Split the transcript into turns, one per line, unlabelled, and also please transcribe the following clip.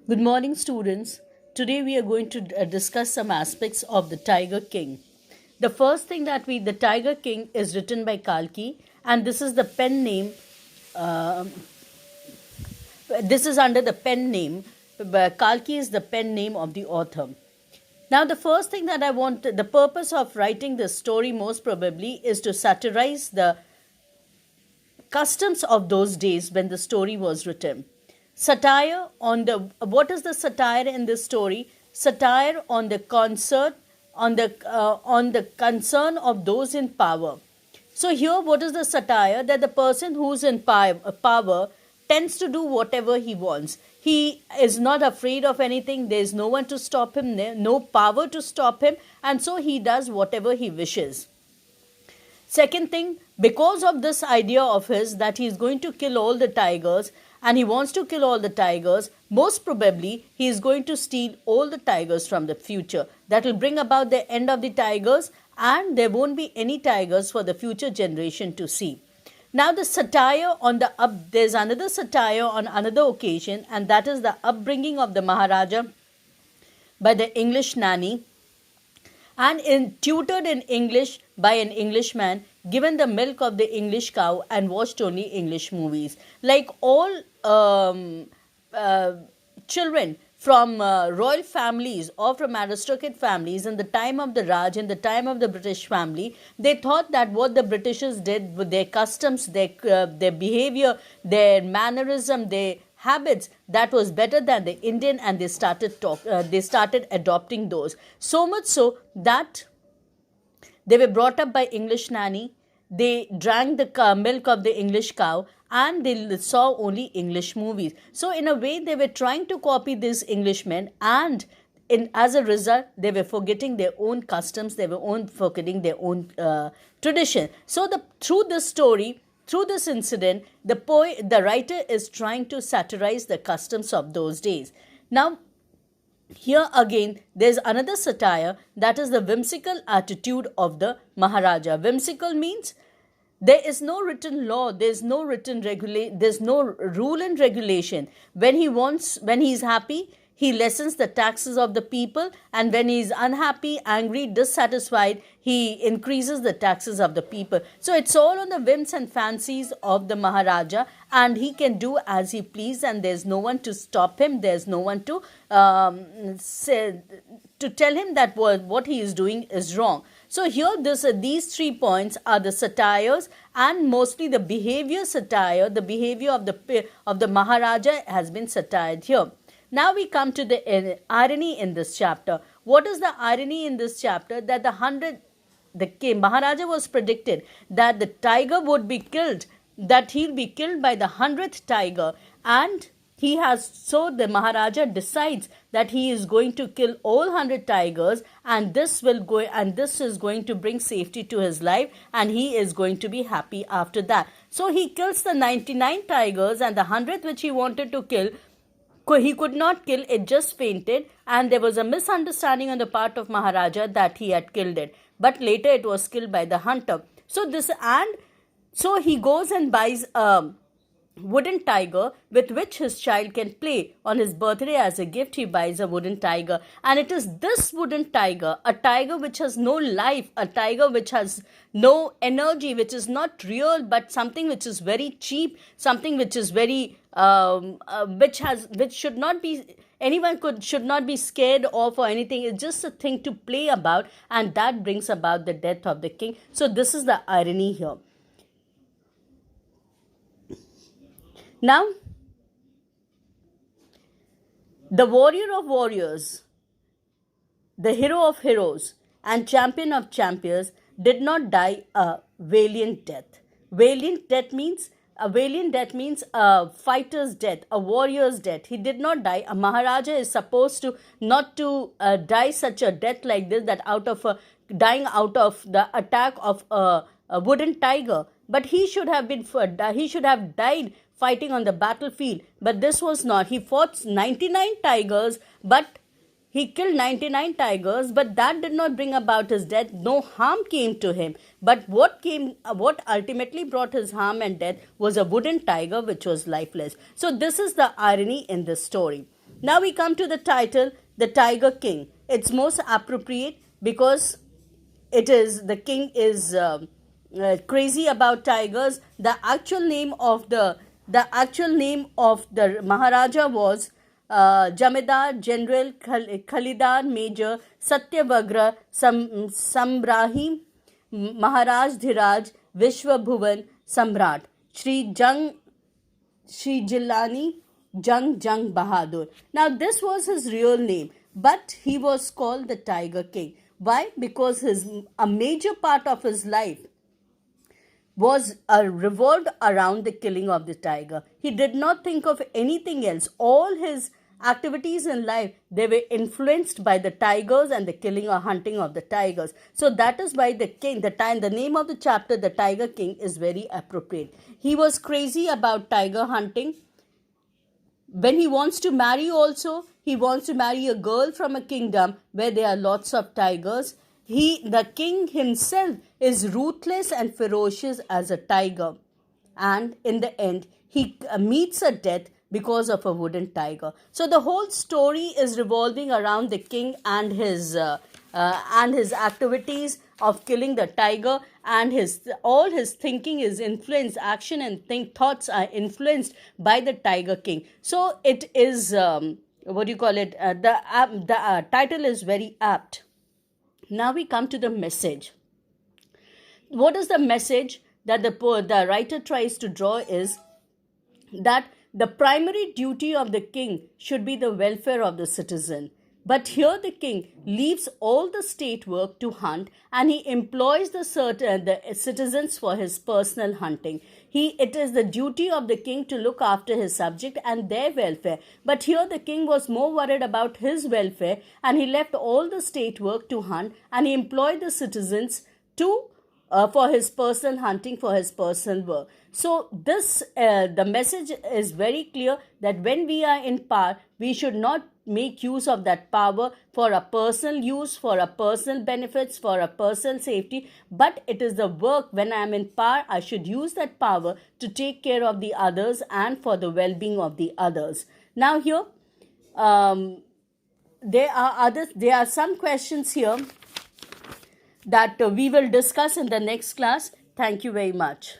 Good morning, students. Today we are going to discuss some aspects of the Tiger King. The first thing the Tiger King is written by Kalki, and this is the pen name. Uh, this is under the pen name. Kalki is the pen name of the author. Now, the first thing that the purpose of writing this story most probably is to satirize the customs of those days when the story was written. Satire on the what is the satire in this story? Satire on the on the concern of those in power. So here, what is the satire? That the person who's in power tends to do whatever he wants. He is not afraid of anything. There is no one to stop him. No power to stop him, and so he does whatever he wishes. Second thing, because of this idea of his that he is going to kill all the tigers and he wants to kill all the tigers, most probably he is going to steal all the tigers from the future. That will bring about the end of the tigers and there won't be any tigers for the future generation to see. Now the satire on there's another satire on another occasion, and that is the upbringing of the Maharaja by the English nanny and tutored in English by an Englishman, given the milk of the English cow and watched only English movies. Like all children from royal families or from aristocratic families in the time of the Raj, in the time of the British family, they thought that what the Britishers did with their customs, their behavior, their mannerism, their habits, that was better than the Indian, and they started adopting those. So much so that they were brought up by English nanny. They drank the milk of the English cow and they saw only English movies. So in a way, they were trying to copy these Englishmen, and as a result, they were forgetting their own customs. They were forgetting their own tradition. So through this story, through this incident, the writer is trying to satirize the customs of those days. Now, here again, there's another satire, that is the whimsical attitude of the Maharaja. Whimsical means there is no written law, there's no rule and regulation. When he's happy, he lessens the taxes of the people, and when he is unhappy, angry, dissatisfied, he increases the taxes of the people. So it's all on the whims and fancies of the Maharaja, and he can do as he please, and there's no one to stop him. There's no one to tell him that what he is doing is wrong. So here, these 3 points are the satires, and mostly the behavior satire. The behavior of the Maharaja has been satired here. Now we come to the irony in this chapter. What is the irony in this chapter? That the king Maharaja was predicted that the tiger would be killed, that he'll be killed by the 100th tiger, and the Maharaja decides that he is going to kill all 100 tigers, and this is going to bring safety to his life, and he is going to be happy after that. So he kills the 99 tigers, and the 100th which he wanted to kill, he could not kill it, just fainted, and there was a misunderstanding on the part of Maharaja that he had killed it, but later it was killed by the hunter. So he goes and buys a wooden tiger with which his child can play. On his birthday, as a gift, he buys a wooden tiger, and it is this wooden tiger, a tiger which has no life, a tiger which has no energy, which is not real, but something which is very cheap, something which is very which should not be should not be scared of or anything. It's just a thing to play about, and that brings about the death of the king. So this is the irony here. Now, the warrior of warriors, the hero of heroes, and champion of champions did not die a valiant death. A valiant death means a fighter's death, a warrior's death. He did not die. A Maharaja is supposed to not to die such a death like this, that dying out of the attack of a wooden tiger. But he should have died fighting on the battlefield. But this was not. He fought 99 tigers, but he killed 99 tigers, but that did not bring about his death. No harm came to him. But what ultimately brought his harm and death was a wooden tiger which was lifeless. So this is the irony in this story. Now we come to the title, The Tiger King. It's most appropriate because the king is crazy about tigers. The actual name of the Maharaja was Jamidar General Khalidar Major Satyavagra Sambrahi Maharaj Dhiraj Vishwabhuvan Samrat Shri Jilani Jung Bahadur. Now this was his real name, but he was called the Tiger King. Why? Because a major part of his life was revolved around the killing of the tiger. He did not think of anything else. All his activities in life, they were influenced by the tigers and the killing or hunting of the tigers. So that is why the name of the chapter, The Tiger King, is very appropriate. He was crazy about tiger hunting. When he wants to marry also, he wants to marry a girl from a kingdom where there are lots of tigers. The king himself is ruthless and ferocious as a tiger. And in the end, he meets a death because of a wooden tiger. So the whole story is revolving around the king and his activities of killing the tiger, and all his thinking is influenced, action and thoughts are influenced by the Tiger King. So it is the title is very apt. Now we come to the message. What is the message that the writer tries to draw is that the primary duty of the king should be the welfare of the citizen. But here the king leaves all the state work to hunt, and he employs the citizens for his personal hunting. It is the duty of the king to look after his subject and their welfare. But here the king was more worried about his welfare, and he left all the state work to hunt, and he employed the citizens for his personal hunting, for his personal work. So the message is very clear that when we are in power, we should not make use of that power for a personal use, for a personal benefits, for a personal safety, but it is the work. When I am in power, I should use that power to take care of the others and for the well-being of the others. Now here, there are some questions here that we will discuss in the next class. Thank you very much.